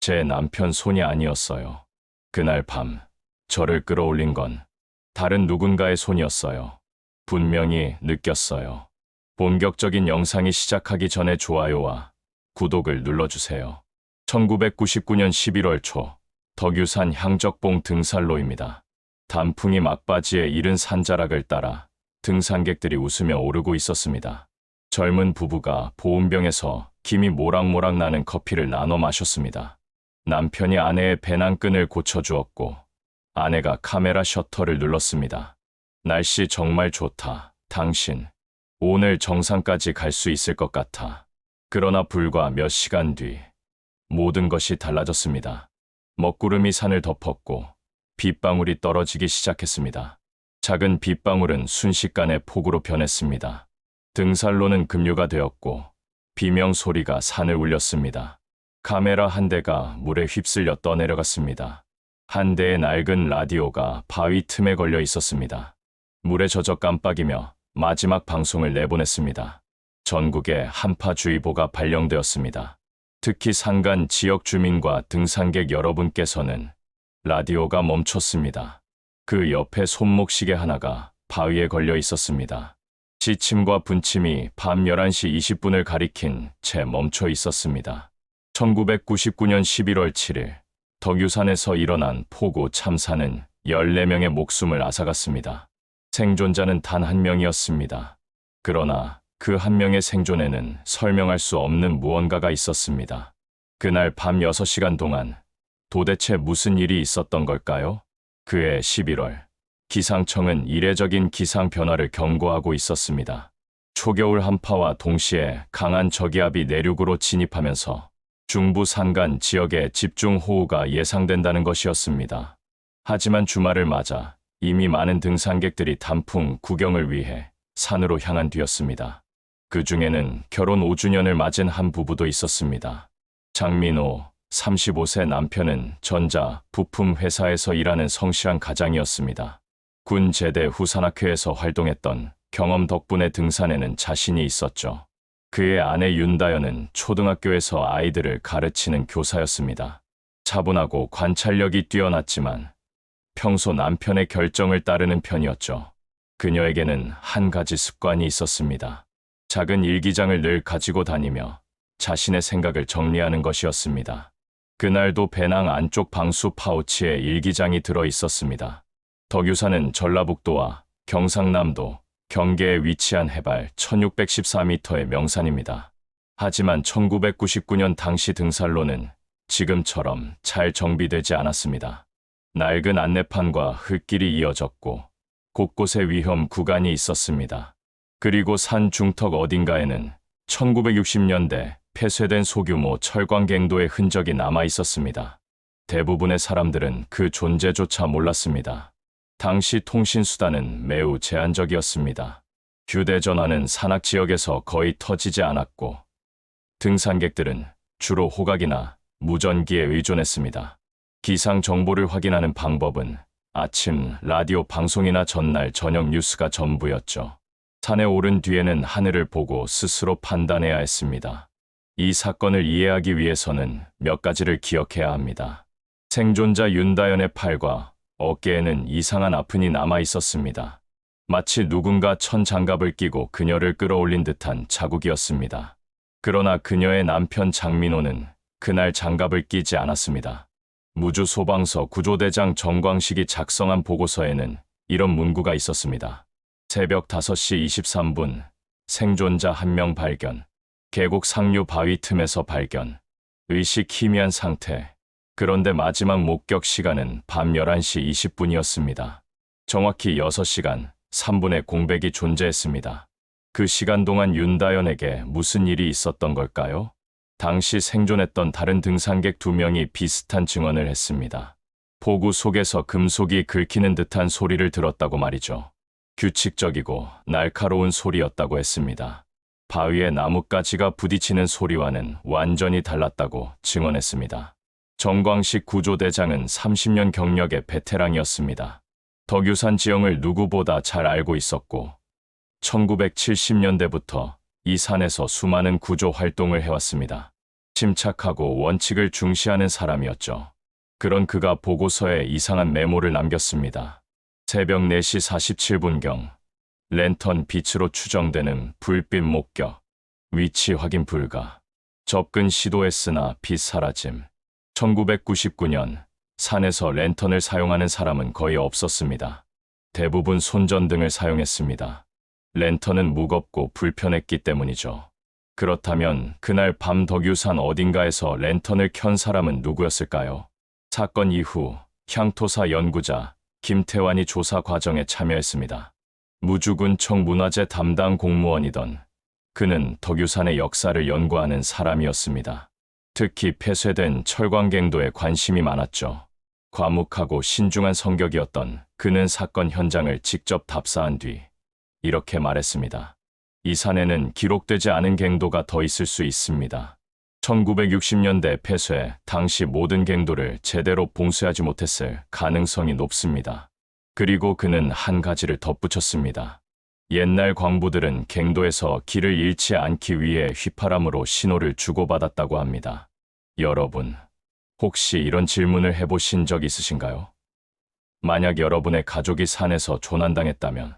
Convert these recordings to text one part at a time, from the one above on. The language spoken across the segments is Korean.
제 남편 손이 아니었어요. 그날 밤 저를 끌어올린 건 다른 누군가의 손이었어요. 분명히 느꼈어요. 본격적인 영상이 시작하기 전에 좋아요와 구독을 눌러주세요. 1999년 11월 초 덕유산 향적봉 등산로입니다. 단풍이 막바지에 이른 산자락을 따라 등산객들이 웃으며 오르고 있었습니다. 젊은 부부가 보온병에서 김이 모락모락 나는 커피를 나눠 마셨습니다. 남편이 아내의 배낭끈을 고쳐주었고 아내가 카메라 셔터를 눌렀습니다. 날씨 정말 좋다. 당신 오늘 정상까지 갈 수 있을 것 같아. 그러나 불과 몇 시간 뒤 모든 것이 달라졌습니다. 먹구름이 산을 덮었고 빗방울이 떨어지기 시작했습니다. 작은 빗방울은 순식간에 폭우로 변했습니다. 등산로는 급류가 되었고 비명 소리가 산을 울렸습니다. 카메라 한 대가 물에 휩쓸려 떠내려갔습니다. 한 대의 낡은 라디오가 바위 틈에 걸려 있었습니다. 물에 젖어 깜빡이며 마지막 방송을 내보냈습니다. 전국에 한파주의보가 발령되었습니다. 특히 산간 지역 주민과 등산객 여러분께서는 라디오가 멈췄습니다. 그 옆에 손목시계 하나가 바위에 걸려 있었습니다. 지침과 분침이 밤 11시 20분을 가리킨 채 멈춰 있었습니다. 1999년 11월 7일 덕유산에서 일어난 폭우 참사는 14명의 목숨을 앗아갔습니다. 생존자는 단 한 명이었습니다. 그러나 그 한 명의 생존에는 설명할 수 없는 무언가가 있었습니다. 그날 밤 6시간 동안 도대체 무슨 일이 있었던 걸까요? 그해 11월 기상청은 이례적인 기상 변화를 경고하고 있었습니다. 초겨울 한파와 동시에 강한 저기압이 내륙으로 진입하면서 중부 산간 지역에 집중호우가 예상된다는 것이었습니다. 하지만 주말을 맞아 이미 많은 등산객들이 단풍 구경을 위해 산으로 향한 뒤였습니다. 그 중에는 결혼 5주년을 맞은 한 부부도 있었습니다. 장민호, 35세 남편은 전자 부품 회사에서 일하는 성실한 가장이었습니다. 군 제대 후 산악회에서 활동했던 경험 덕분에 등산에는 자신이 있었죠. 그의 아내 윤다연은 초등학교에서 아이들을 가르치는 교사였습니다. 차분하고 관찰력이 뛰어났지만 평소 남편의 결정을 따르는 편이었죠. 그녀에게는 한 가지 습관이 있었습니다. 작은 일기장을 늘 가지고 다니며 자신의 생각을 정리하는 것이었습니다. 그날도 배낭 안쪽 방수 파우치에 일기장이 들어 있었습니다. 덕유산은 전라북도와 경상남도, 경계에 위치한 해발 1614m의 명산입니다. 하지만 1999년 당시 등산로는 지금처럼 잘 정비되지 않았습니다. 낡은 안내판과 흙길이 이어졌고 곳곳에 위험 구간이 있었습니다. 그리고 산 중턱 어딘가에는 1960년대 폐쇄된 소규모 철광갱도의 흔적이 남아 있었습니다. 대부분의 사람들은 그 존재조차 몰랐습니다. 당시 통신수단은 매우 제한적이었습니다. 휴대전화는 산악 지역에서 거의 터지지 않았고 등산객들은 주로 호각이나 무전기에 의존했습니다. 기상 정보를 확인하는 방법은 아침 라디오 방송이나 전날 저녁 뉴스가 전부였죠. 산에 오른 뒤에는 하늘을 보고 스스로 판단해야 했습니다. 이 사건을 이해하기 위해서는 몇 가지를 기억해야 합니다. 생존자 윤다연의 팔과 어깨에는 이상한 아픈이 남아 있었습니다. 마치 누군가 천장갑을 끼고 그녀를 끌어올린 듯한 자국이었습니다. 그러나 그녀의 남편 장민호는 그날 장갑을 끼지 않았습니다. 무주소방서 구조대장 정광식이 작성한 보고서에는 이런 문구가 있었습니다. 새벽 5시 23분, 생존자 1명 발견, 계곡 상류 바위 틈에서 발견, 의식 희미한 상태. 그런데 마지막 목격 시간은 밤 11시 20분이었습니다. 정확히 6시간 3분의 공백이 존재했습니다. 그 시간 동안 윤다연에게 무슨 일이 있었던 걸까요? 당시 생존했던 다른 등산객 2명이 비슷한 증언을 했습니다. 폭우 속에서 금속이 긁히는 듯한 소리를 들었다고 말이죠. 규칙적이고 날카로운 소리였다고 했습니다. 바위에 나뭇가지가 부딪히는 소리와는 완전히 달랐다고 증언했습니다. 정광식 구조대장은 30년 경력의 베테랑이었습니다. 덕유산 지형을 누구보다 잘 알고 있었고 1970년대부터 이 산에서 수많은 구조 활동을 해왔습니다. 침착하고 원칙을 중시하는 사람이었죠. 그런 그가 보고서에 이상한 메모를 남겼습니다. 새벽 4시 47분경 랜턴 빛으로 추정되는 불빛 목격, 위치 확인 불가, 접근 시도했으나 빛 사라짐. 1999년 산에서 랜턴을 사용하는 사람은 거의 없었습니다. 대부분 손전등을 사용했습니다. 랜턴은 무겁고 불편했기 때문이죠. 그렇다면 그날 밤 덕유산 어딘가에서 랜턴을 켠 사람은 누구였을까요? 사건 이후 향토사 연구자 김태환이 조사 과정에 참여했습니다. 무주군청 문화재 담당 공무원이던 그는 덕유산의 역사를 연구하는 사람이었습니다. 특히 폐쇄된 철광갱도에 관심이 많았죠. 과묵하고 신중한 성격이었던 그는 사건 현장을 직접 답사한 뒤 이렇게 말했습니다. 이 산에는 기록되지 않은 갱도가 더 있을 수 있습니다. 1960년대 폐쇄 당시 모든 갱도를 제대로 봉쇄하지 못했을 가능성이 높습니다. 그리고 그는 한 가지를 덧붙였습니다. 옛날 광부들은 갱도에서 길을 잃지 않기 위해 휘파람으로 신호를 주고받았다고 합니다. 여러분, 혹시 이런 질문을 해보신 적 있으신가요? 만약 여러분의 가족이 산에서 조난당했다면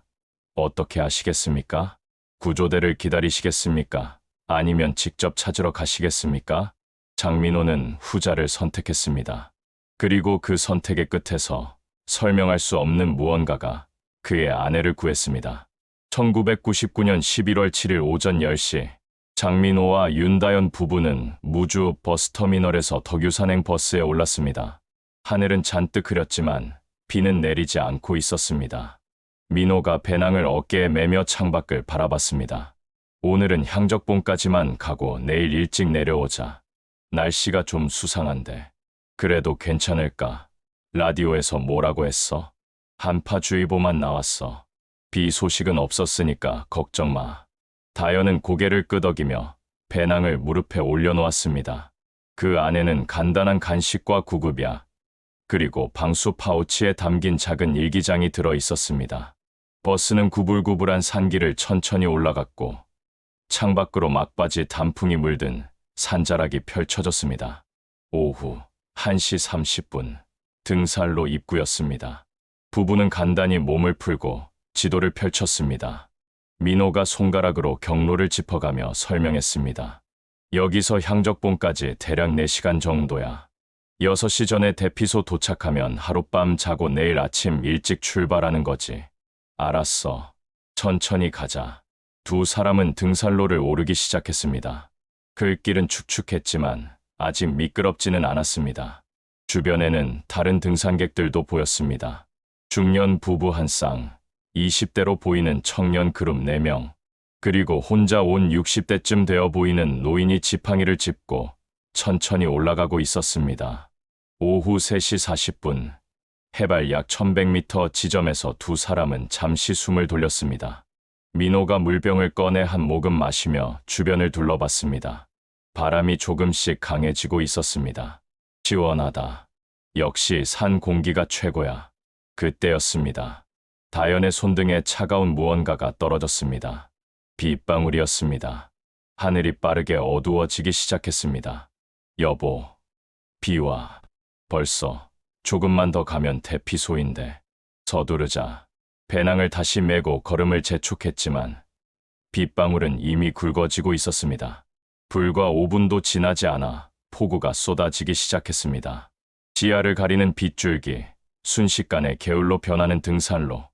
어떻게 하시겠습니까? 구조대를 기다리시겠습니까? 아니면 직접 찾으러 가시겠습니까? 장민호는 후자를 선택했습니다. 그리고 그 선택의 끝에서 설명할 수 없는 무언가가 그의 아내를 구했습니다. 1999년 11월 7일 오전 10시 장민호와 윤다연 부부는 무주 버스터미널에서 덕유산행 버스에 올랐습니다. 하늘은 잔뜩 흐렸지만 비는 내리지 않고 있었습니다. 민호가 배낭을 어깨에 매며 창밖을 바라봤습니다. 오늘은 향적봉까지만 가고 내일 일찍 내려오자. 날씨가 좀 수상한데 그래도 괜찮을까? 라디오에서 뭐라고 했어? 한파주의보만 나왔어. 비 소식은 없었으니까 걱정 마. 다연은 고개를 끄덕이며 배낭을 무릎에 올려놓았습니다. 그 안에는 간단한 간식과 구급약, 그리고 방수 파우치에 담긴 작은 일기장이 들어 있었습니다. 버스는 구불구불한 산길을 천천히 올라갔고 창밖으로 막바지 단풍이 물든 산자락이 펼쳐졌습니다. 오후 1시 30분 등산로 입구였습니다. 부부는 간단히 몸을 풀고 지도를 펼쳤습니다. 민호가 손가락으로 경로를 짚어가며 설명했습니다. 여기서 향적봉까지 대략 4시간 정도야. 6시 전에 대피소 도착하면 하룻밤 자고 내일 아침 일찍 출발하는 거지. 알았어. 천천히 가자. 두 사람은 등산로를 오르기 시작했습니다. 글길은 축축했지만 아직 미끄럽지는 않았습니다. 주변에는 다른 등산객들도 보였습니다. 중년 부부 한 쌍, 20대로 보이는 청년 그룹 4명, 그리고 혼자 온 60대쯤 되어 보이는 노인이 지팡이를 짚고 천천히 올라가고 있었습니다. 오후 3시 40분, 해발 약 1100m 지점에서 두 사람은 잠시 숨을 돌렸습니다. 민호가 물병을 꺼내 한 모금 마시며 주변을 둘러봤습니다. 바람이 조금씩 강해지고 있었습니다. 시원하다. 역시 산 공기가 최고야. 그때였습니다. 다연의 손등에 차가운 무언가가 떨어졌습니다. 빗방울이었습니다. 하늘이 빠르게 어두워지기 시작했습니다. 여보, 비와. 벌써 조금만 더 가면 대피소인데. 서두르자. 배낭을 다시 메고 걸음을 재촉했지만 빗방울은 이미 굵어지고 있었습니다. 불과 5분도 지나지 않아 폭우가 쏟아지기 시작했습니다. 지하를 가리는 빗줄기, 순식간에 게을로 변하는 등산로.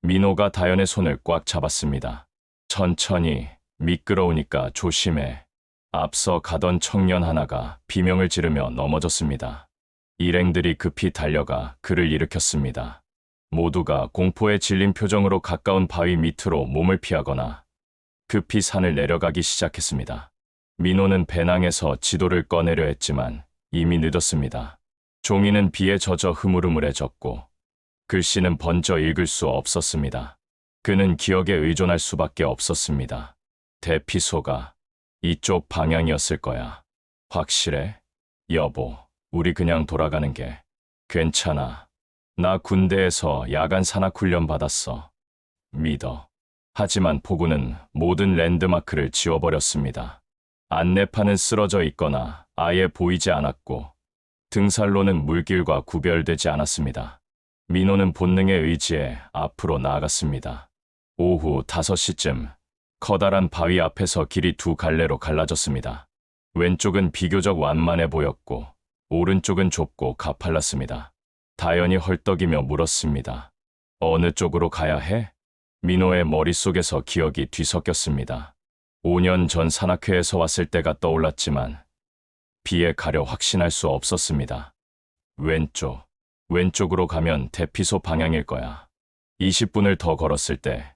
민호가 다연의 손을 꽉 잡았습니다. 천천히, 미끄러우니까 조심해. 앞서 가던 청년 하나가 비명을 지르며 넘어졌습니다. 일행들이 급히 달려가 그를 일으켰습니다. 모두가 공포에 질린 표정으로 가까운 바위 밑으로 몸을 피하거나 급히 산을 내려가기 시작했습니다. 민호는 배낭에서 지도를 꺼내려 했지만 이미 늦었습니다. 종이는 비에 젖어 흐물흐물해졌고 글씨는 번져 읽을 수 없었습니다. 그는 기억에 의존할 수밖에 없었습니다. 대피소가 이쪽 방향이었을 거야. 확실해? 여보, 우리 그냥 돌아가는 게 괜찮아. 나 군대에서 야간 산악훈련 받았어. 믿어. 하지만 폭우는 모든 랜드마크를 지워버렸습니다. 안내판은 쓰러져 있거나 아예 보이지 않았고 등살로는 물길과 구별되지 않았습니다. 민호는 본능의 의지에 앞으로 나아갔습니다. 오후 5시쯤 커다란 바위 앞에서 길이 두 갈래로 갈라졌습니다. 왼쪽은 비교적 완만해 보였고 오른쪽은 좁고 가팔랐습니다. 다연이 헐떡이며 물었습니다. 어느 쪽으로 가야 해? 민호의 머릿속에서 기억이 뒤섞였습니다. 5년 전 산악회에서 왔을 때가 떠올랐지만 비에 가려 확신할 수 없었습니다. 왼쪽으로 가면 대피소 방향일 거야. 20분을 더 걸었을 때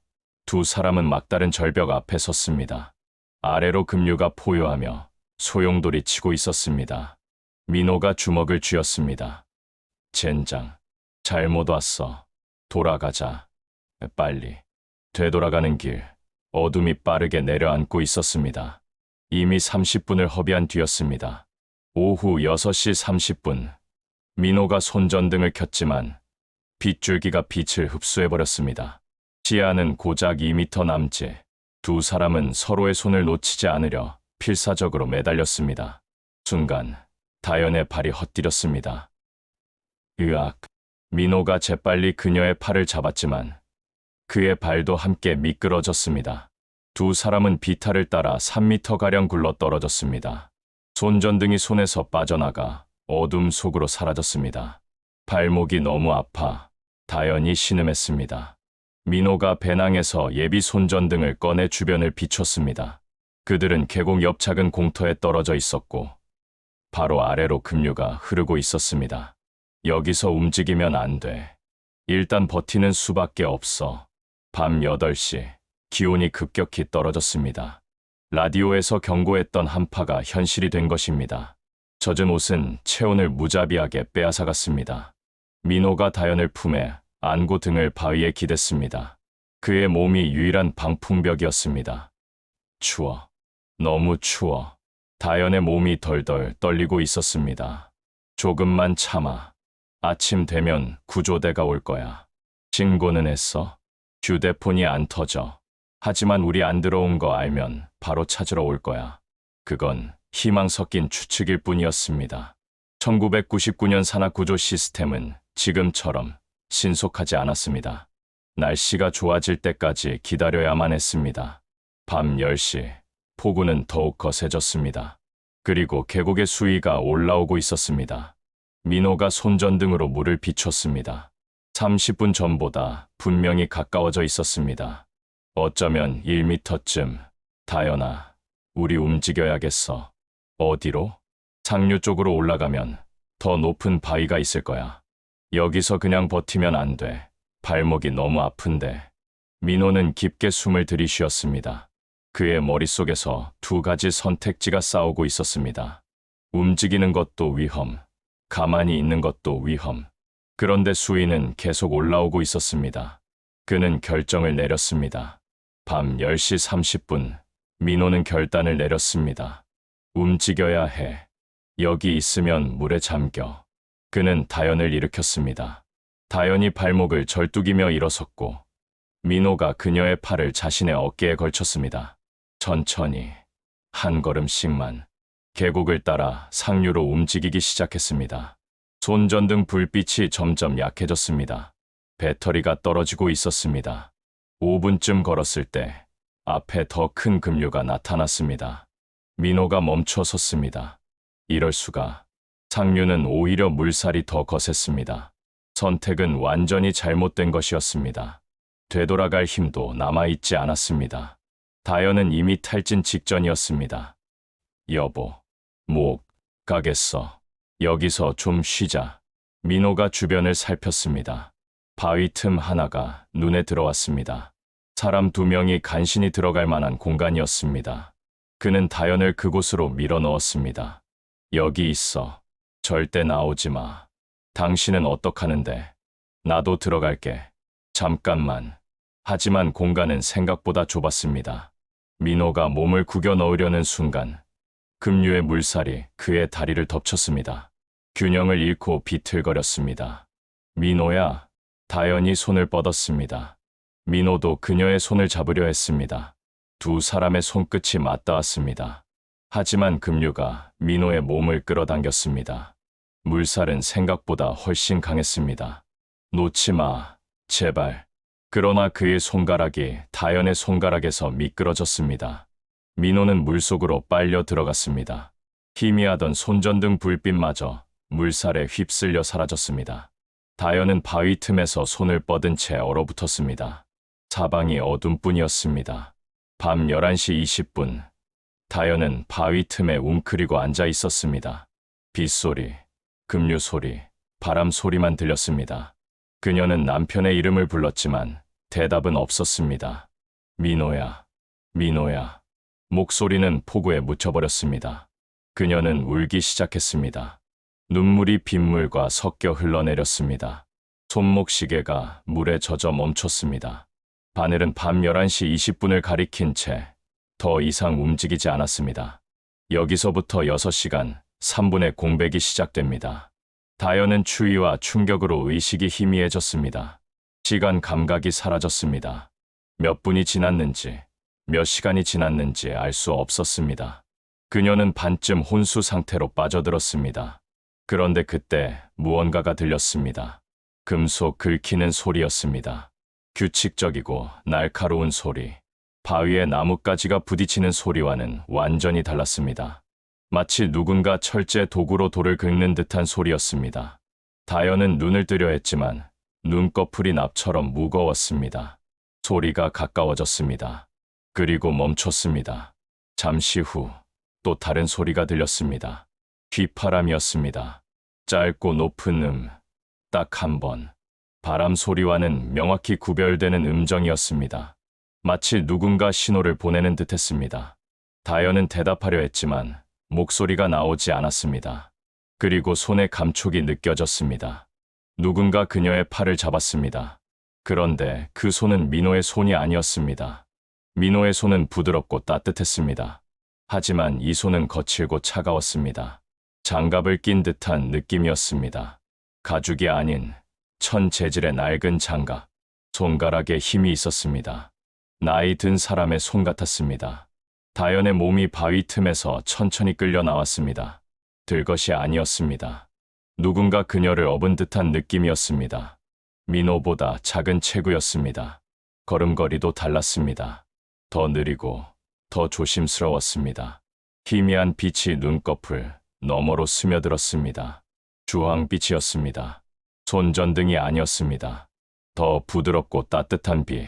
두 사람은 막다른 절벽 앞에 섰습니다. 아래로 급류가 포효하며 소용돌이 치고 있었습니다. 민호가 주먹을 쥐었습니다. 젠장, 잘못 왔어. 돌아가자. 빨리. 되돌아가는 길, 어둠이 빠르게 내려앉고 있었습니다. 이미 30분을 허비한 뒤였습니다. 오후 6시 30분, 민호가 손전등을 켰지만 빗줄기가 빛을 흡수해버렸습니다. 시야는 고작 2미터 남짓. 두 사람은 서로의 손을 놓치지 않으려 필사적으로 매달렸습니다. 순간 다연의 발이 헛디뎠습니다. 으악. 민호가 재빨리 그녀의 팔을 잡았지만 그의 발도 함께 미끄러졌습니다. 두 사람은 비탈을 따라 3미터가량 굴러 떨어졌습니다. 손전등이 손에서 빠져나가 어둠 속으로 사라졌습니다. 발목이 너무 아파 다연이 신음했습니다. 민호가 배낭에서 예비 손전등을 꺼내 주변을 비췄습니다. 그들은 계곡 옆 작은 공터에 떨어져 있었고 바로 아래로 급류가 흐르고 있었습니다. 여기서 움직이면 안 돼. 일단 버티는 수밖에 없어. 밤 8시, 기온이 급격히 떨어졌습니다. 라디오에서 경고했던 한파가 현실이 된 것입니다. 젖은 옷은 체온을 무자비하게 빼앗아갔습니다. 민호가 다연을 품에 안고 등을 바위에 기댔습니다. 그의 몸이 유일한 방풍벽이었습니다. 추워. 너무 추워. 다연의 몸이 덜덜 떨리고 있었습니다. 조금만 참아. 아침 되면 구조대가 올 거야. 신고는 했어? 휴대폰이 안 터져. 하지만 우리 안 들어온 거 알면 바로 찾으러 올 거야. 그건 희망 섞인 추측일 뿐이었습니다. 1999년 산악구조 시스템은 지금처럼 신속하지 않았습니다. 날씨가 좋아질 때까지 기다려야만 했습니다. 밤 10시, 폭우는 더욱 거세졌습니다. 그리고 계곡의 수위가 올라오고 있었습니다. 민호가 손전등으로 물을 비췄습니다. 30분 전보다 분명히 가까워져 있었습니다. 어쩌면 1미터쯤. 다연아, 우리 움직여야겠어. 어디로? 상류 쪽으로 올라가면 더 높은 바위가 있을 거야. 여기서 그냥 버티면 안 돼. 발목이 너무 아픈데. 민호는 깊게 숨을 들이쉬었습니다. 그의 머릿속에서 두 가지 선택지가 싸우고 있었습니다. 움직이는 것도 위험, 가만히 있는 것도 위험. 그런데 수위는 계속 올라오고 있었습니다. 그는 결정을 내렸습니다. 밤 10시 30분, 민호는 결단을 내렸습니다. 움직여야 해. 여기 있으면 물에 잠겨. 그는 다연을 일으켰습니다. 다연이 발목을 절뚝이며 일어섰고 민호가 그녀의 팔을 자신의 어깨에 걸쳤습니다. 천천히, 한 걸음씩만. 계곡을 따라 상류로 움직이기 시작했습니다. 손전등 불빛이 점점 약해졌습니다. 배터리가 떨어지고 있었습니다. 5분쯤 걸었을 때 앞에 더 큰 급류가 나타났습니다. 민호가 멈춰 섰습니다. 이럴 수가. 상류는 오히려 물살이 더 거셌습니다. 선택은 완전히 잘못된 것이었습니다. 되돌아갈 힘도 남아있지 않았습니다. 다연은 이미 탈진 직전이었습니다. 여보, 못 가겠어. 여기서 좀 쉬자. 민호가 주변을 살폈습니다. 바위 틈 하나가 눈에 들어왔습니다. 사람 2명이 간신히 들어갈 만한 공간이었습니다. 그는 다연을 그곳으로 밀어 넣었습니다. 여기 있어. 절대 나오지 마. 당신은 어떡하는데? 나도 들어갈게. 잠깐만. 하지만 공간은 생각보다 좁았습니다. 민호가 몸을 구겨 넣으려는 순간 급류의 물살이 그의 다리를 덮쳤습니다. 균형을 잃고 비틀거렸습니다. 민호야. 다연이 손을 뻗었습니다. 민호도 그녀의 손을 잡으려 했습니다. 두 사람의 손끝이 맞닿았습니다. 하지만 급류가 민호의 몸을 끌어당겼습니다. 물살은 생각보다 훨씬 강했습니다. 놓지 마, 제발. 그러나 그의 손가락이 다연의 손가락에서 미끄러졌습니다. 민호는 물속으로 빨려 들어갔습니다. 희미하던 손전등 불빛마저 물살에 휩쓸려 사라졌습니다. 다연은 바위 틈에서 손을 뻗은 채 얼어붙었습니다. 사방이 어둠뿐이었습니다. 밤 11시 20분, 다연은 바위 틈에 웅크리고 앉아 있었습니다. 빗소리, 급류 소리, 바람 소리만 들렸습니다. 그녀는 남편의 이름을 불렀지만 대답은 없었습니다. 민호야, 민호야. 목소리는 폭우에 묻혀버렸습니다. 그녀는 울기 시작했습니다. 눈물이 빗물과 섞여 흘러내렸습니다. 손목시계가 물에 젖어 멈췄습니다. 바늘은 밤 11시 20분을 가리킨 채 더 이상 움직이지 않았습니다. 여기서부터 6시간 3분의 공백이 시작됩니다. 다연은 추위와 충격으로 의식이 희미해졌습니다. 시간 감각이 사라졌습니다. 몇 분이 지났는지, 몇 시간이 지났는지 알 수 없었습니다. 그녀는 반쯤 혼수 상태로 빠져들었습니다. 그런데 그때 무언가가 들렸습니다. 금속 긁히는 소리였습니다. 규칙적이고 날카로운 소리. 바위에 나뭇가지가 부딪히는 소리와는 완전히 달랐습니다. 마치 누군가 철제 도구로 돌을 긁는 듯한 소리였습니다. 다연은 눈을 뜨려 했지만 눈꺼풀이 납처럼 무거웠습니다. 소리가 가까워졌습니다. 그리고 멈췄습니다. 잠시 후 또 다른 소리가 들렸습니다. 휘파람이었습니다. 짧고 높은 딱 한 번. 바람 소리와는 명확히 구별되는 음정이었습니다. 마치 누군가 신호를 보내는 듯했습니다. 다연은 대답하려 했지만 목소리가 나오지 않았습니다. 그리고 손의 감촉이 느껴졌습니다. 누군가 그녀의 팔을 잡았습니다. 그런데 그 손은 민호의 손이 아니었습니다. 민호의 손은 부드럽고 따뜻했습니다. 하지만 이 손은 거칠고 차가웠습니다. 장갑을 낀 듯한 느낌이었습니다. 가죽이 아닌 천 재질의 낡은 장갑. 손가락에 힘이 있었습니다. 나이 든 사람의 손 같았습니다. 다연의 몸이 바위 틈에서 천천히 끌려 나왔습니다. 들것이 아니었습니다. 누군가 그녀를 업은 듯한 느낌이었습니다. 민호보다 작은 체구였습니다. 걸음걸이도 달랐습니다. 더 느리고 더 조심스러웠습니다. 희미한 빛이 눈꺼풀 너머로 스며들었습니다. 주황빛이었습니다. 손전등이 아니었습니다. 더 부드럽고 따뜻한 빛.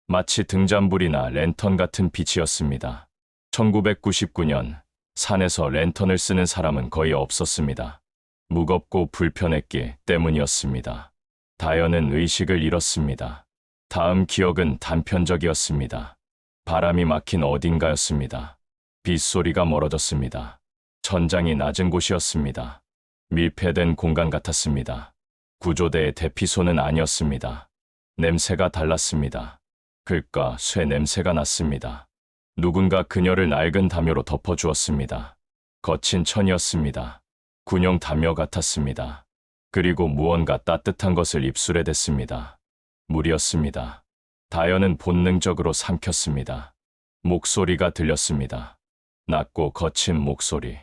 마치 등잔불이나 랜턴 같은 빛이었습니다. 1999년 산에서 랜턴을 쓰는 사람은 거의 없었습니다. 무겁고 불편했기 때문이었습니다. 다연은 의식을 잃었습니다. 다음 기억은 단편적이었습니다. 바람이 막힌 어딘가였습니다. 빗소리가 멀어졌습니다. 천장이 낮은 곳이었습니다. 밀폐된 공간 같았습니다. 구조대의 대피소는 아니었습니다. 냄새가 달랐습니다. 글과 쇠 냄새가 났습니다. 누군가 그녀를 낡은 담요로 덮어주었습니다. 거친 천이었습니다. 군용 담요 같았습니다. 그리고 무언가 따뜻한 것을 입술에 댔습니다. 물이었습니다. 다연은 본능적으로 삼켰습니다. 목소리가 들렸습니다. 낮고 거친 목소리.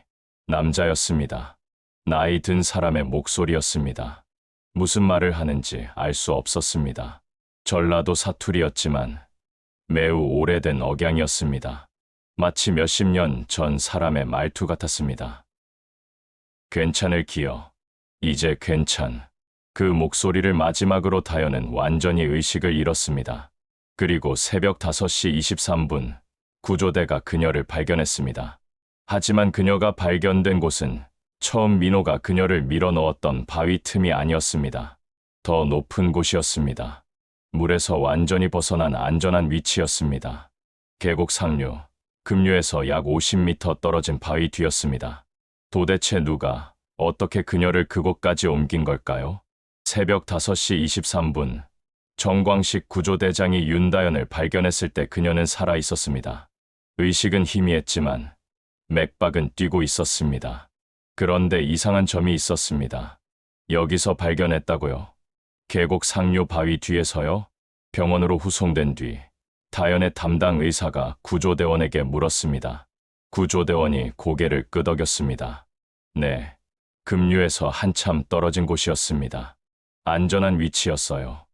남자였습니다. 나이 든 사람의 목소리였습니다. 무슨 말을 하는지 알 수 없었습니다. 전라도 사투리였지만 매우 오래된 억양이었습니다. 마치 몇십 년 전 사람의 말투 같았습니다. 괜찮을 기여. 이제 괜찮. 그 목소리를 마지막으로 다연은 완전히 의식을 잃었습니다. 그리고 새벽 5시 23분 구조대가 그녀를 발견했습니다. 하지만 그녀가 발견된 곳은 처음 민호가 그녀를 밀어넣었던 바위 틈이 아니었습니다. 더 높은 곳이었습니다. 물에서 완전히 벗어난 안전한 위치였습니다. 계곡 상류, 급류에서 약 50m 떨어진 바위 뒤였습니다. 도대체 누가, 어떻게 그녀를 그곳까지 옮긴 걸까요? 새벽 5시 23분, 정광식 구조대장이 윤다연을 발견했을 때 그녀는 살아 있었습니다. 의식은 희미했지만 맥박은 뛰고 있었습니다. 그런데 이상한 점이 있었습니다. 여기서 발견했다고요? 계곡 상류 바위 뒤에서요? 병원으로 후송된 뒤 다연의 담당 의사가 구조대원에게 물었습니다. 구조대원이 고개를 끄덕였습니다. 네, 급류에서 한참 떨어진 곳이었습니다. 안전한 위치였어요.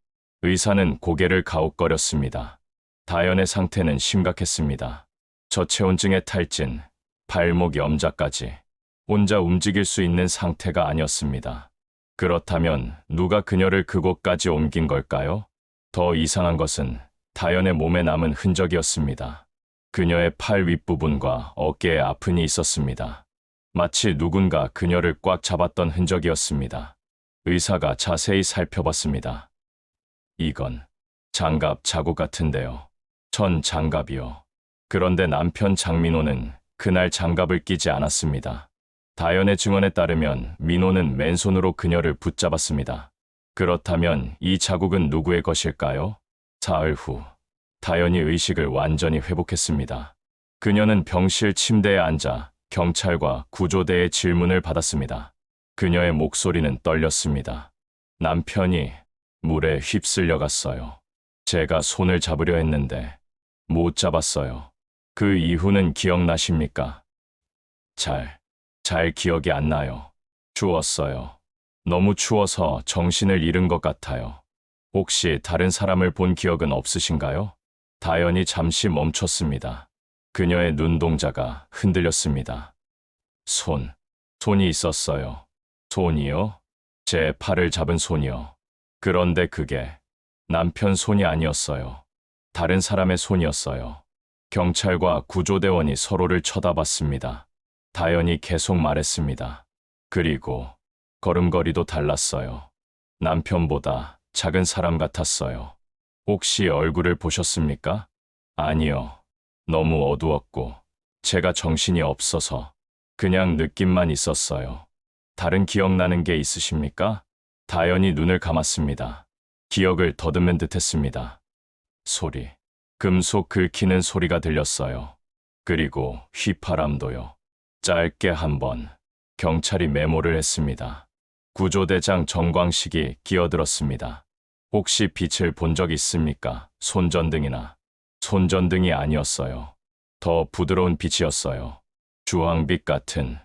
의사는 고개를 가웃거렸습니다. 다연의 상태는 심각했습니다. 저체온증에 탈진, 발목 염자까지 혼자 움직일 수 있는 상태가 아니었습니다. 그렇다면 누가 그녀를 그곳까지 옮긴 걸까요? 더 이상한 것은 다연의 몸에 남은 흔적이었습니다. 그녀의 팔 윗부분과 어깨에 아픈이 있었습니다. 마치 누군가 그녀를 꽉 잡았던 흔적이었습니다. 의사가 자세히 살펴봤습니다. 이건 장갑 자국 같은데요. 천 장갑이요. 그런데 남편 장민호는 그날 장갑을 끼지 않았습니다. 다연의 증언에 따르면 민호는 맨손으로 그녀를 붙잡았습니다. 그렇다면 이 자국은 누구의 것일까요? 사흘 후 다연이 의식을 완전히 회복했습니다. 그녀는 병실 침대에 앉아 경찰과 구조대의 질문을 받았습니다. 그녀의 목소리는 떨렸습니다. 남편이 물에 휩쓸려 갔어요. 제가 손을 잡으려 했는데 못 잡았어요. 그 이후는 기억나십니까? 잘 기억이 안 나요. 추웠어요. 너무 추워서 정신을 잃은 것 같아요. 혹시 다른 사람을 본 기억은 없으신가요? 다연이 잠시 멈췄습니다. 그녀의 눈동자가 흔들렸습니다. 손이 있었어요. 손이요? 제 팔을 잡은 손이요. 그런데 그게 남편 손이 아니었어요. 다른 사람의 손이었어요. 경찰과 구조대원이 서로를 쳐다봤습니다. 다연이 계속 말했습니다. 그리고 걸음걸이도 달랐어요. 남편보다 작은 사람 같았어요. 혹시 얼굴을 보셨습니까? 아니요. 너무 어두웠고 제가 정신이 없어서 그냥 느낌만 있었어요. 다른 기억나는 게 있으십니까? 다연이 눈을 감았습니다. 기억을 더듬는 듯했습니다. 소리. 금속 긁히는 소리가 들렸어요. 그리고 휘파람도요. 짧게 한 번 경찰이 메모를 했습니다. 구조대장 정광식이 끼어들었습니다. 혹시 빛을 본 적 있습니까? 손전등이나. 손전등이 아니었어요. 더 부드러운 빛이었어요. 주황빛 같은,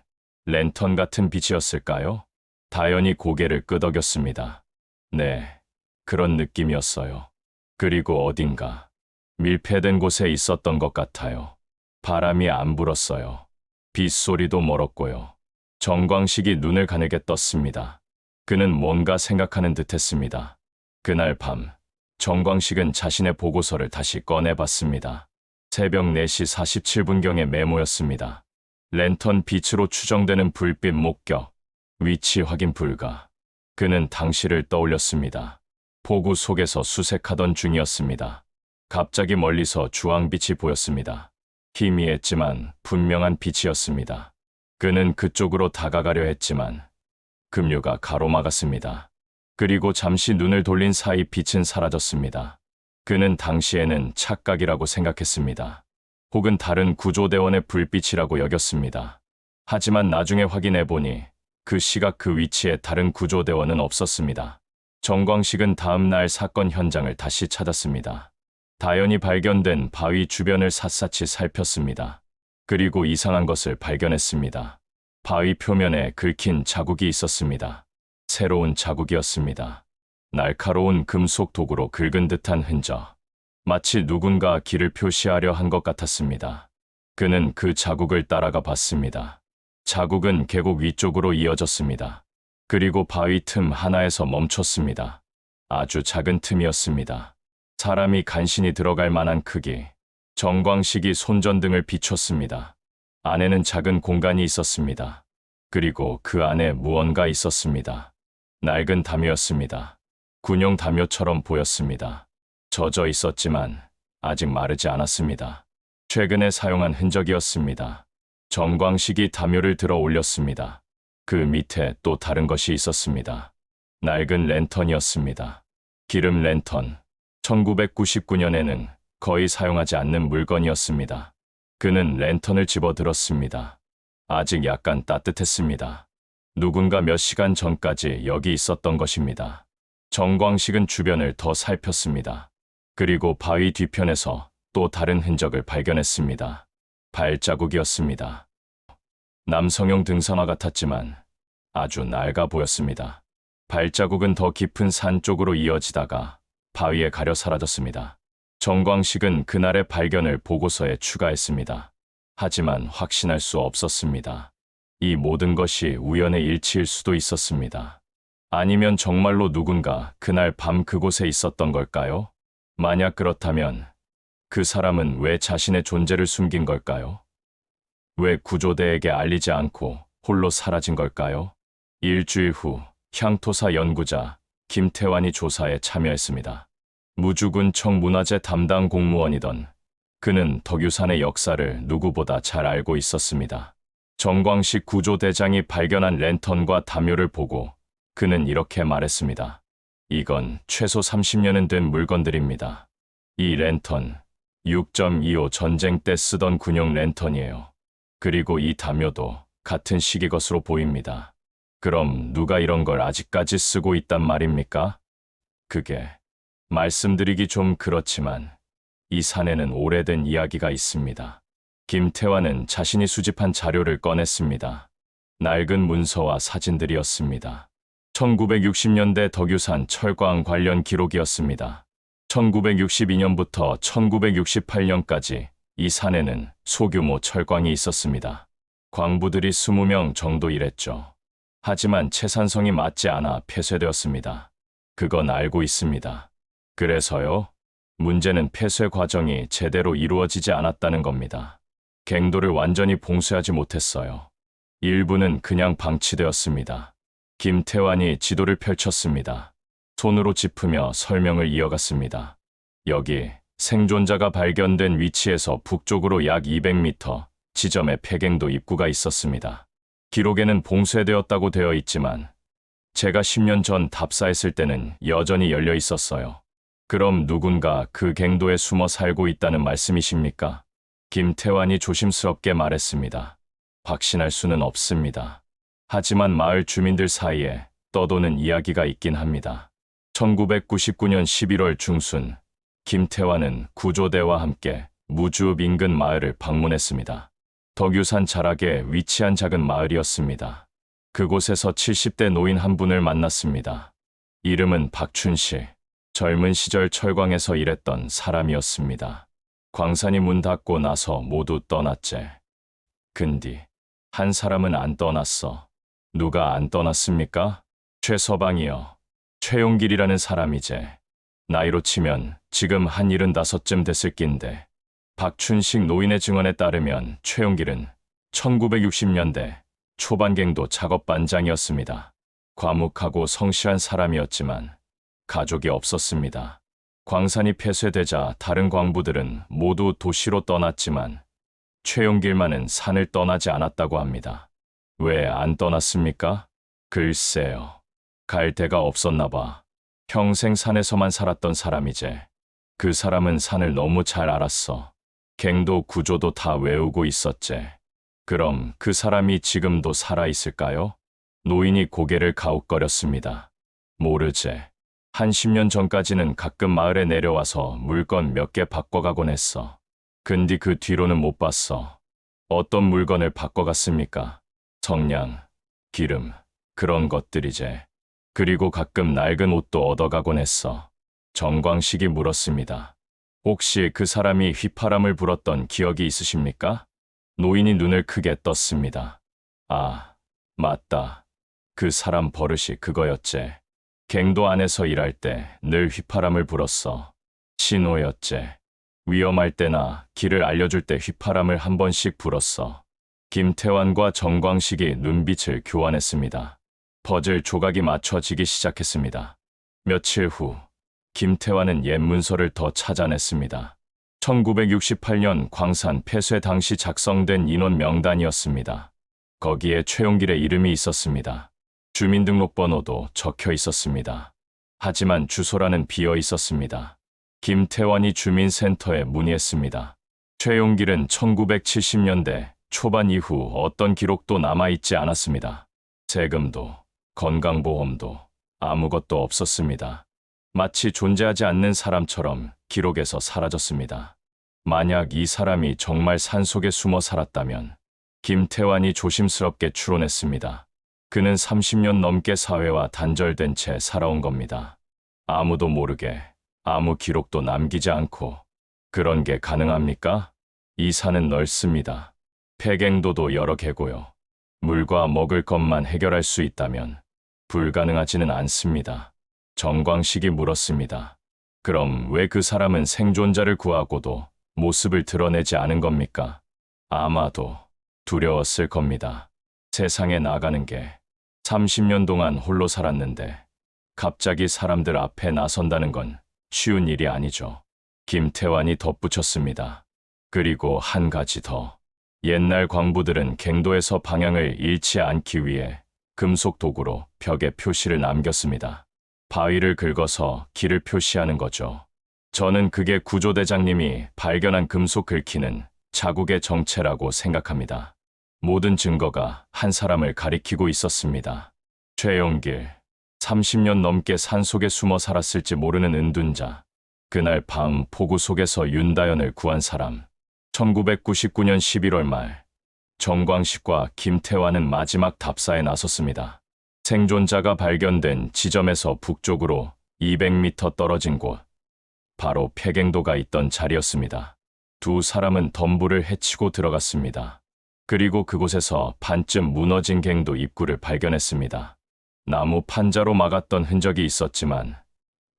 랜턴 같은 빛이었을까요? 다연이 고개를 끄덕였습니다. 네, 그런 느낌이었어요. 그리고 어딘가 밀폐된 곳에 있었던 것 같아요. 바람이 안 불었어요. 빗소리도 멀었고요. 정광식이 눈을 가늘게 떴습니다. 그는 뭔가 생각하는 듯했습니다. 그날 밤, 정광식은 자신의 보고서를 다시 꺼내봤습니다. 새벽 4시 47분경의 메모였습니다. 랜턴 빛으로 추정되는 불빛 목격, 위치 확인 불가. 그는 당시를 떠올렸습니다. 폭우 속에서 수색하던 중이었습니다. 갑자기 멀리서 주황빛이 보였습니다. 희미했지만 분명한 빛이었습니다. 그는 그쪽으로 다가가려 했지만 급류가 가로막았습니다. 그리고 잠시 눈을 돌린 사이 빛은 사라졌습니다. 그는 당시에는 착각이라고 생각했습니다. 혹은 다른 구조대원의 불빛이라고 여겼습니다. 하지만 나중에 확인해보니 그 시각 그 위치에 다른 구조대원은 없었습니다. 정광식은 다음 날 사건 현장을 다시 찾았습니다. 다연이 발견된 바위 주변을 샅샅이 살폈습니다. 그리고 이상한 것을 발견했습니다. 바위 표면에 긁힌 자국이 있었습니다. 새로운 자국이었습니다. 날카로운 금속 도구로 긁은 듯한 흔적. 마치 누군가 길을 표시하려 한 것 같았습니다. 그는 그 자국을 따라가 봤습니다. 자국은 계곡 위쪽으로 이어졌습니다. 그리고 바위 틈 하나에서 멈췄습니다. 아주 작은 틈이었습니다. 사람이 간신히 들어갈 만한 크기. 정광식이 손전등을 비췄습니다. 안에는 작은 공간이 있었습니다. 그리고 그 안에 무언가 있었습니다. 낡은 담요였습니다. 군용 담요처럼 보였습니다. 젖어 있었지만 아직 마르지 않았습니다. 최근에 사용한 흔적이었습니다. 정광식이 담요를 들어 올렸습니다. 그 밑에 또 다른 것이 있었습니다. 낡은 랜턴이었습니다. 기름 랜턴. 1999년에는 거의 사용하지 않는 물건이었습니다. 그는 랜턴을 집어들었습니다. 아직 약간 따뜻했습니다. 누군가 몇 시간 전까지 여기 있었던 것입니다. 정광식은 주변을 더 살폈습니다. 그리고 바위 뒤편에서 또 다른 흔적을 발견했습니다. 발자국이었습니다. 남성용 등산화 같았지만 아주 낡아 보였습니다. 발자국은 더 깊은 산 쪽으로 이어지다가 바위에 가려 사라졌습니다. 정광식은 그날의 발견을 보고서에 추가했습니다. 하지만 확신할 수 없었습니다. 이 모든 것이 우연의 일치일 수도 있었습니다. 아니면 정말로 누군가 그날 밤 그곳에 있었던 걸까요? 만약 그렇다면 그 사람은 왜 자신의 존재를 숨긴 걸까요? 왜 구조대에게 알리지 않고 홀로 사라진 걸까요? 일주일 후 향토사 연구자 김태환이 조사에 참여했습니다. 무주군청 문화재 담당 공무원이던 그는 덕유산의 역사를 누구보다 잘 알고 있었습니다. 정광식 구조대장이 발견한 랜턴과 담요를 보고 그는 이렇게 말했습니다. 이건 최소 30년은 된 물건들입니다. 이 랜턴 6.25 전쟁 때 쓰던 군용 랜턴이에요. 그리고 이 담요도 같은 시기 것으로 보입니다. 그럼 누가 이런 걸 아직까지 쓰고 있단 말입니까? 그게 말씀드리기 좀 그렇지만 이 산에는 오래된 이야기가 있습니다. 김태환은 자신이 수집한 자료를 꺼냈습니다. 낡은 문서와 사진들이었습니다. 1960년대 덕유산 철광 관련 기록이었습니다. 1962년부터 1968년까지 이 산에는 소규모 철광이 있었습니다. 광부들이 20명 정도 일했죠. 하지만 채산성이 맞지 않아 폐쇄되었습니다. 그건 알고 있습니다. 그래서요? 문제는 폐쇄 과정이 제대로 이루어지지 않았다는 겁니다. 갱도를 완전히 봉쇄하지 못했어요. 일부는 그냥 방치되었습니다. 김태환이 지도를 펼쳤습니다. 손으로 짚으며 설명을 이어갔습니다. 여기 생존자가 발견된 위치에서 북쪽으로 약 200m 지점에 폐갱도 입구가 있었습니다. 기록에는 봉쇄되었다고 되어 있지만 제가 10년 전 답사했을 때는 여전히 열려 있었어요. 그럼 누군가 그 갱도에 숨어 살고 있다는 말씀이십니까? 김태환이 조심스럽게 말했습니다. 확신할 수는 없습니다. 하지만 마을 주민들 사이에 떠도는 이야기가 있긴 합니다. 1999년 11월 중순, 김태환은 구조대와 함께 무주읍 인근 마을을 방문했습니다. 덕유산 자락에 위치한 작은 마을이었습니다. 그곳에서 70대 노인 한 분을 만났습니다. 이름은 박춘식. 젊은 시절 철광에서 일했던 사람이었습니다. 광산이 문 닫고 나서 모두 떠났제. 근디 한 사람은 안 떠났어. 누가 안 떠났습니까? 최서방이요. 최용길이라는 사람이제. 나이로 치면 지금 한 75쯤 됐을 낀데 박춘식 노인의 증언에 따르면 최용길은 1960년대 초반갱도 작업반장이었습니다. 과묵하고 성실한 사람이었지만 가족이 없었습니다. 광산이 폐쇄되자 다른 광부들은 모두 도시로 떠났지만 최용길만은 산을 떠나지 않았다고 합니다. 왜 안 떠났습니까? 글쎄요. 갈 데가 없었나 봐. 평생 산에서만 살았던 사람이제. 그 사람은 산을 너무 잘 알았어. 갱도 구조도 다 외우고 있었제. 그럼 그 사람이 지금도 살아있을까요? 노인이 고개를 가웃거렸습니다. 모르제. 한 10년 전까지는 가끔 마을에 내려와서 물건 몇 개 바꿔가곤 했어. 근데 그 뒤로는 못 봤어. 어떤 물건을 바꿔갔습니까? 성냥, 기름, 그런 것들이제. 그리고 가끔 낡은 옷도 얻어가곤 했어. 정광식이 물었습니다. 혹시 그 사람이 휘파람을 불었던 기억이 있으십니까? 노인이 눈을 크게 떴습니다. 아, 맞다. 그 사람 버릇이 그거였제. 갱도 안에서 일할 때 늘 휘파람을 불었어. 신호였제. 위험할 때나 길을 알려줄 때 휘파람을 한 번씩 불었어. 김태환과 정광식이 눈빛을 교환했습니다. 퍼즐 조각이 맞춰지기 시작했습니다. 며칠 후 김태환은 옛 문서를 더 찾아냈습니다. 1968년 광산 폐쇄 당시 작성된 인원 명단이었습니다. 거기에 최용길의 이름이 있었습니다. 주민등록번호도 적혀 있었습니다. 하지만 주소라는 비어 있었습니다. 김태환이 주민센터에 문의했습니다. 최용길은 1970년대 초반 이후 어떤 기록도 남아있지 않았습니다. 세금도 건강보험도 아무것도 없었습니다. 마치 존재하지 않는 사람처럼 기록에서 사라졌습니다. 만약 이 사람이 정말 산속에 숨어 살았다면 김태환이 조심스럽게 추론했습니다. 그는 30년 넘게 사회와 단절된 채 살아온 겁니다. 아무도 모르게, 아무 기록도 남기지 않고. 그런 게 가능합니까? 이 산은 넓습니다. 폐갱도도 여러 개고요. 물과 먹을 것만 해결할 수 있다면 불가능하지는 않습니다. 정광식이 물었습니다. 그럼 왜 그 사람은 생존자를 구하고도 모습을 드러내지 않은 겁니까? 아마도 두려웠을 겁니다. 세상에 나가는 게 30년 동안 홀로 살았는데 갑자기 사람들 앞에 나선다는 건 쉬운 일이 아니죠. 김태환이 덧붙였습니다. 그리고 한 가지 더. 옛날 광부들은 갱도에서 방향을 잃지 않기 위해 금속 도구로 벽에 표시를 남겼습니다. 바위를 긁어서 길을 표시하는 거죠. 저는 그게 구조대장님이 발견한 금속 긁히는 자국의 정체라고 생각합니다. 모든 증거가 한 사람을 가리키고 있었습니다. 최용길, 30년 넘게 산속에 숨어 살았을지 모르는 은둔자. 그날 밤 폭우 속에서 윤다연을 구한 사람. 1999년 11월 말 정광식과 김태환은 마지막 답사에 나섰습니다. 생존자가 발견된 지점에서 북쪽으로 200m 떨어진 곳, 바로 폐갱도가 있던 자리였습니다. 두 사람은 덤불을 헤치고 들어갔습니다. 그리고 그곳에서 반쯤 무너진 갱도 입구를 발견했습니다. 나무 판자로 막았던 흔적이 있었지만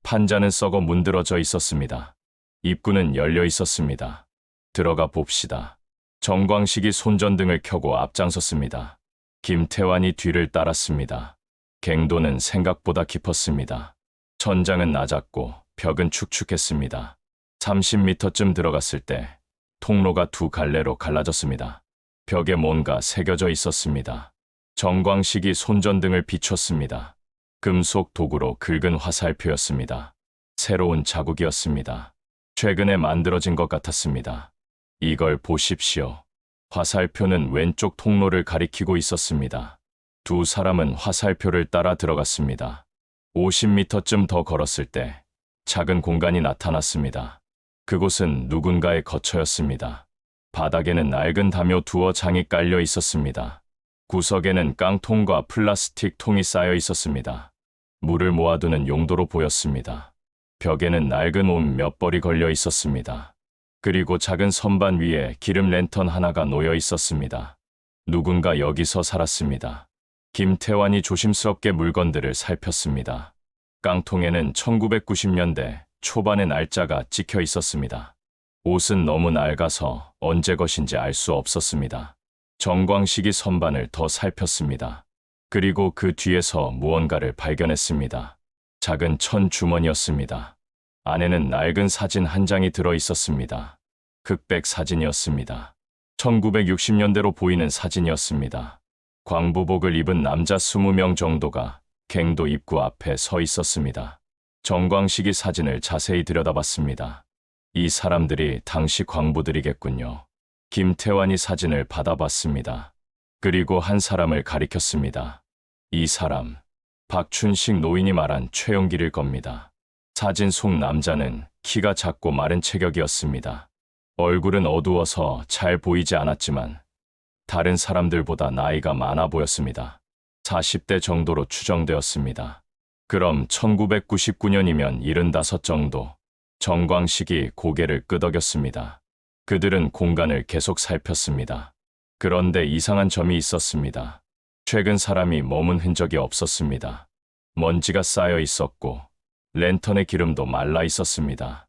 판자는 썩어 문드러져 있었습니다. 입구는 열려 있었습니다. 들어가 봅시다. 정광식이 손전등을 켜고 앞장섰습니다. 김태환이 뒤를 따랐습니다. 갱도는 생각보다 깊었습니다. 천장은 낮았고 벽은 축축했습니다. 30m쯤 들어갔을 때 통로가 두 갈래로 갈라졌습니다. 벽에 뭔가 새겨져 있었습니다. 정광식이 손전등을 비췄습니다. 금속 도구로 긁은 화살표였습니다. 새로운 자국이었습니다. 최근에 만들어진 것 같았습니다. 이걸 보십시오. 화살표는 왼쪽 통로를 가리키고 있었습니다. 두 사람은 화살표를 따라 들어갔습니다. 50m쯤 더 걸었을 때 작은 공간이 나타났습니다. 그곳은 누군가의 거처였습니다. 바닥에는 낡은 담요 두어 장이 깔려 있었습니다. 구석에는 깡통과 플라스틱 통이 쌓여 있었습니다. 물을 모아두는 용도로 보였습니다. 벽에는 낡은 옷 몇 벌이 걸려 있었습니다. 그리고 작은 선반 위에 기름 랜턴 하나가 놓여 있었습니다. 누군가 여기서 살았습니다. 김태환이 조심스럽게 물건들을 살폈습니다. 깡통에는 1990년대 초반의 날짜가 찍혀 있었습니다. 옷은 너무 낡아서 언제 것인지 알 수 없었습니다. 정광식이 선반을 더 살폈습니다. 그리고 그 뒤에서 무언가를 발견했습니다. 작은 천 주머니였습니다. 안에는 낡은 사진 한 장이 들어 있었습니다. 흑백 사진이었습니다. 1960년대로 보이는 사진이었습니다. 광부복을 입은 남자 20명 정도가 갱도 입구 앞에 서 있었습니다. 정광식이 사진을 자세히 들여다봤습니다. 이 사람들이 당시 광부들이겠군요. 김태환이 사진을 받아봤습니다. 그리고 한 사람을 가리켰습니다. 이 사람, 박춘식 노인이 말한 최용길일 겁니다. 사진 속 남자는 키가 작고 마른 체격이었습니다. 얼굴은 어두워서 잘 보이지 않았지만 다른 사람들보다 나이가 많아 보였습니다. 40대 정도로 추정되었습니다. 그럼 1999년이면 75 정도. 정광식이 고개를 끄덕였습니다. 그들은 공간을 계속 살폈습니다. 그런데 이상한 점이 있었습니다. 최근 사람이 머문 흔적이 없었습니다. 먼지가 쌓여 있었고 랜턴의 기름도 말라 있었습니다.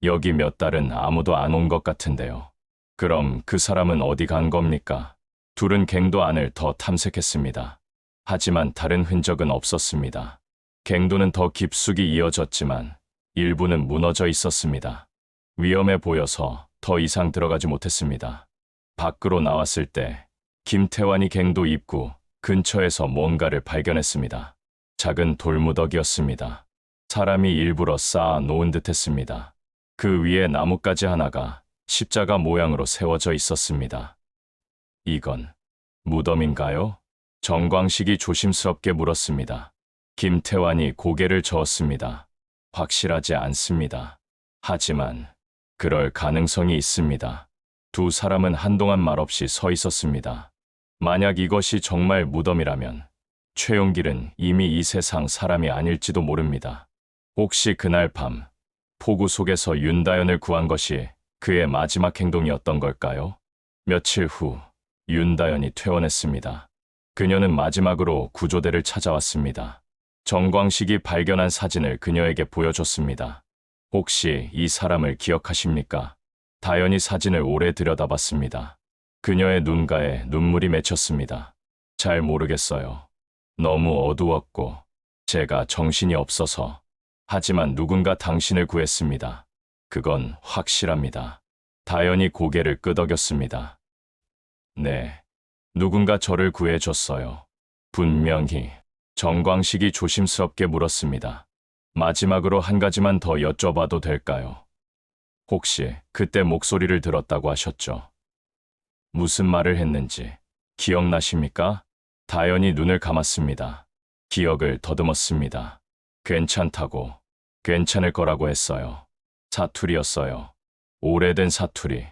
여기 몇 달은 아무도 안 온 것 같은데요. 그럼 그 사람은 어디 간 겁니까? 둘은 갱도 안을 더 탐색했습니다. 하지만 다른 흔적은 없었습니다. 갱도는 더 깊숙이 이어졌지만 일부는 무너져 있었습니다. 위험해 보여서 더 이상 들어가지 못했습니다. 밖으로 나왔을 때 김태환이 갱도 입구 근처에서 뭔가를 발견했습니다. 작은 돌무더기였습니다. 사람이 일부러 쌓아 놓은 듯했습니다. 그 위에 나뭇가지 하나가 십자가 모양으로 세워져 있었습니다. 이건 무덤인가요? 정광식이 조심스럽게 물었습니다. 김태환이 고개를 저었습니다. 확실하지 않습니다. 하지만 그럴 가능성이 있습니다. 두 사람은 한동안 말없이 서 있었습니다. 만약 이것이 정말 무덤이라면 최용길은 이미 이 세상 사람이 아닐지도 모릅니다. 혹시 그날 밤 폭우 속에서 윤다연을 구한 것이 그의 마지막 행동이었던 걸까요? 며칠 후 윤다연이 퇴원했습니다. 그녀는 마지막으로 구조대를 찾아왔습니다. 정광식이 발견한 사진을 그녀에게 보여줬습니다. 혹시 이 사람을 기억하십니까? 다연이 사진을 오래 들여다봤습니다. 그녀의 눈가에 눈물이 맺혔습니다. 잘 모르겠어요. 너무 어두웠고 제가 정신이 없어서. 하지만 누군가 당신을 구했습니다. 그건 확실합니다. 다연이 고개를 끄덕였습니다. 네, 누군가 저를 구해줬어요. 분명히. 정광식이 조심스럽게 물었습니다. 마지막으로 한 가지만 더 여쭤봐도 될까요? 혹시 그때 목소리를 들었다고 하셨죠? 무슨 말을 했는지 기억나십니까? 다연이 눈을 감았습니다. 기억을 더듬었습니다. 괜찮다고, 괜찮을 거라고 했어요. 사투리였어요. 오래된 사투리.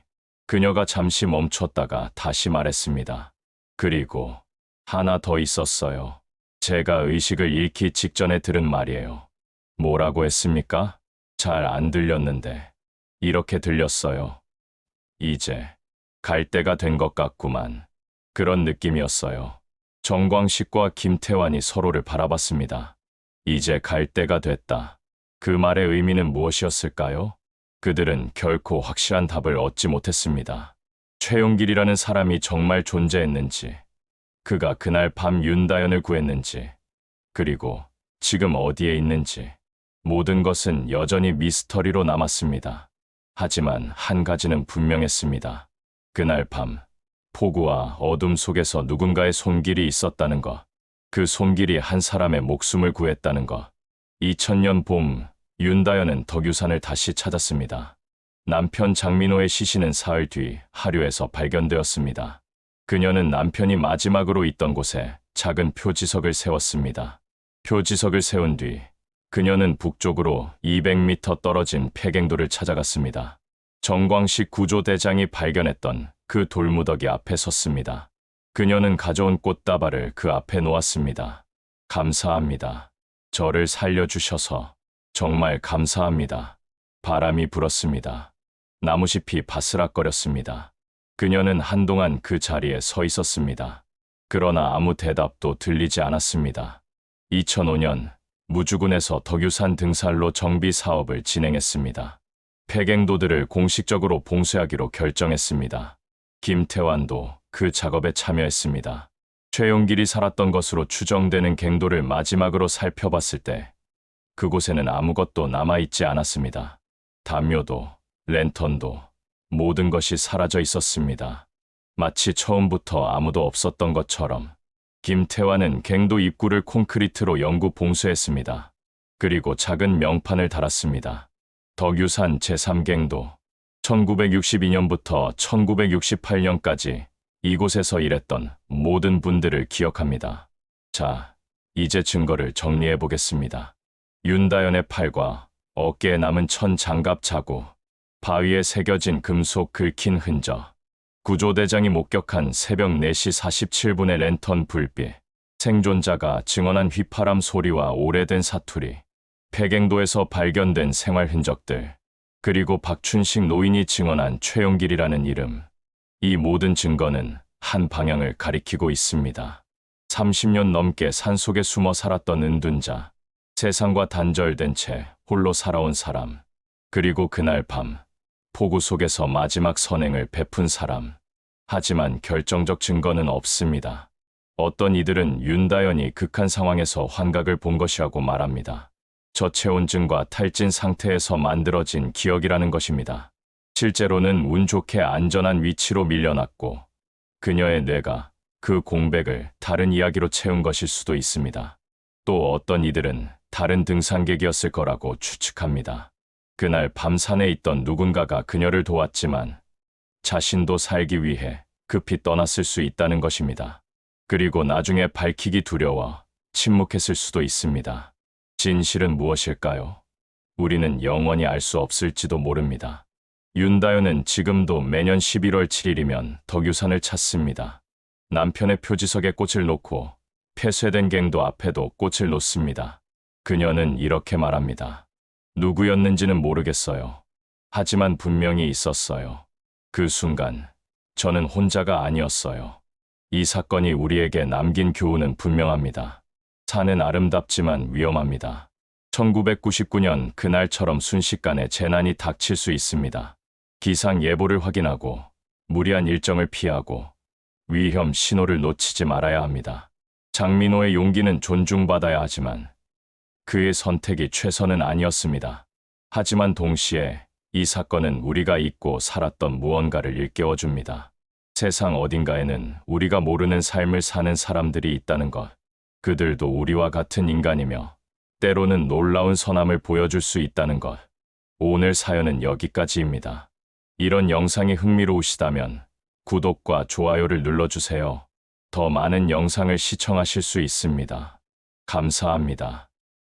그녀가 잠시 멈췄다가 다시 말했습니다. 그리고 하나 더 있었어요. 제가 의식을 잃기 직전에 들은 말이에요. 뭐라고 했습니까? 잘 안 들렸는데. 이렇게 들렸어요. 이제 갈 때가 된 것 같구만. 그런 느낌이었어요. 정광식과 김태환이 서로를 바라봤습니다. 이제 갈 때가 됐다. 그 말의 의미는 무엇이었을까요? 그들은 결코 확실한 답을 얻지 못했습니다. 최용길이라는 사람이 정말 존재했는지, 그가 그날 밤 윤다연을 구했는지, 그리고 지금 어디에 있는지, 모든 것은 여전히 미스터리로 남았습니다. 하지만 한 가지는 분명했습니다. 그날 밤, 폭우와 어둠 속에서 누군가의 손길이 있었다는 것, 그 손길이 한 사람의 목숨을 구했다는 것. 2000년 봄, 윤다연은 덕유산을 다시 찾았습니다. 남편 장민호의 시신은 사흘 뒤 하류에서 발견되었습니다. 그녀는 남편이 마지막으로 있던 곳에 작은 표지석을 세웠습니다. 표지석을 세운 뒤 그녀는 북쪽으로 200m 떨어진 폐갱도를 찾아갔습니다. 정광식 구조대장이 발견했던 그 돌무더기 앞에 섰습니다. 그녀는 가져온 꽃다발을 그 앞에 놓았습니다. 감사합니다. 저를 살려주셔서 정말 감사합니다. 바람이 불었습니다. 나무잎이 바스락거렸습니다. 그녀는 한동안 그 자리에 서 있었습니다. 그러나 아무 대답도 들리지 않았습니다. 2005년 무주군에서 덕유산 등산로 정비 사업을 진행했습니다. 폐갱도들을 공식적으로 봉쇄하기로 결정했습니다. 김태환도 그 작업에 참여했습니다. 최용길이 살았던 것으로 추정되는 갱도를 마지막으로 살펴봤을 때 그곳에는 아무것도 남아있지 않았습니다. 담요도, 랜턴도, 모든 것이 사라져 있었습니다. 마치 처음부터 아무도 없었던 것처럼. 김태환은 갱도 입구를 콘크리트로 영구 봉쇄했습니다. 그리고 작은 명판을 달았습니다. 덕유산 제3갱도. 1962년부터 1968년까지 이곳에서 일했던 모든 분들을 기억합니다. 자, 이제 증거를 정리해 보겠습니다. 윤다연의 팔과 어깨에 남은 천 장갑 자국, 바위에 새겨진 금속 긁힌 흔적, 구조대장이 목격한 새벽 4시 47분의 랜턴 불빛, 생존자가 증언한 휘파람 소리와 오래된 사투리, 폐갱도에서 발견된 생활 흔적들, 그리고 박춘식 노인이 증언한 최용길이라는 이름. 이 모든 증거는 한 방향을 가리키고 있습니다. 30년 넘게 산속에 숨어 살았던 은둔자, 세상과 단절된 채 홀로 살아온 사람, 그리고 그날 밤 폭우 속에서 마지막 선행을 베푼 사람. 하지만 결정적 증거는 없습니다. 어떤 이들은 윤다연이 극한 상황에서 환각을 본 것이라고 말합니다. 저체온증과 탈진 상태에서 만들어진 기억이라는 것입니다. 실제로는 운 좋게 안전한 위치로 밀려났고 그녀의 뇌가 그 공백을 다른 이야기로 채운 것일 수도 있습니다. 또 어떤 이들은 다른 등산객이었을 거라고 추측합니다. 그날 밤 산에 있던 누군가가 그녀를 도왔지만 자신도 살기 위해 급히 떠났을 수 있다는 것입니다. 그리고 나중에 밝히기 두려워 침묵했을 수도 있습니다. 진실은 무엇일까요? 우리는 영원히 알 수 없을지도 모릅니다. 윤다현은 지금도 매년 11월 7일이면 덕유산을 찾습니다. 남편의 표지석에 꽃을 놓고 폐쇄된 갱도 앞에도 꽃을 놓습니다. 그녀는 이렇게 말합니다. 누구였는지는 모르겠어요. 하지만 분명히 있었어요. 그 순간 저는 혼자가 아니었어요. 이 사건이 우리에게 남긴 교훈은 분명합니다. 산은 아름답지만 위험합니다. 1999년 그날처럼 순식간에 재난이 닥칠 수 있습니다. 기상 예보를 확인하고 무리한 일정을 피하고 위험 신호를 놓치지 말아야 합니다. 장민호의 용기는 존중받아야 하지만 그의 선택이 최선은 아니었습니다. 하지만 동시에 이 사건은 우리가 잊고 살았던 무언가를 일깨워줍니다. 세상 어딘가에는 우리가 모르는 삶을 사는 사람들이 있다는 것. 그들도 우리와 같은 인간이며 때로는 놀라운 선함을 보여줄 수 있다는 것. 오늘 사연은 여기까지입니다. 이런 영상이 흥미로우시다면 구독과 좋아요를 눌러주세요. 더 많은 영상을 시청하실 수 있습니다. 감사합니다.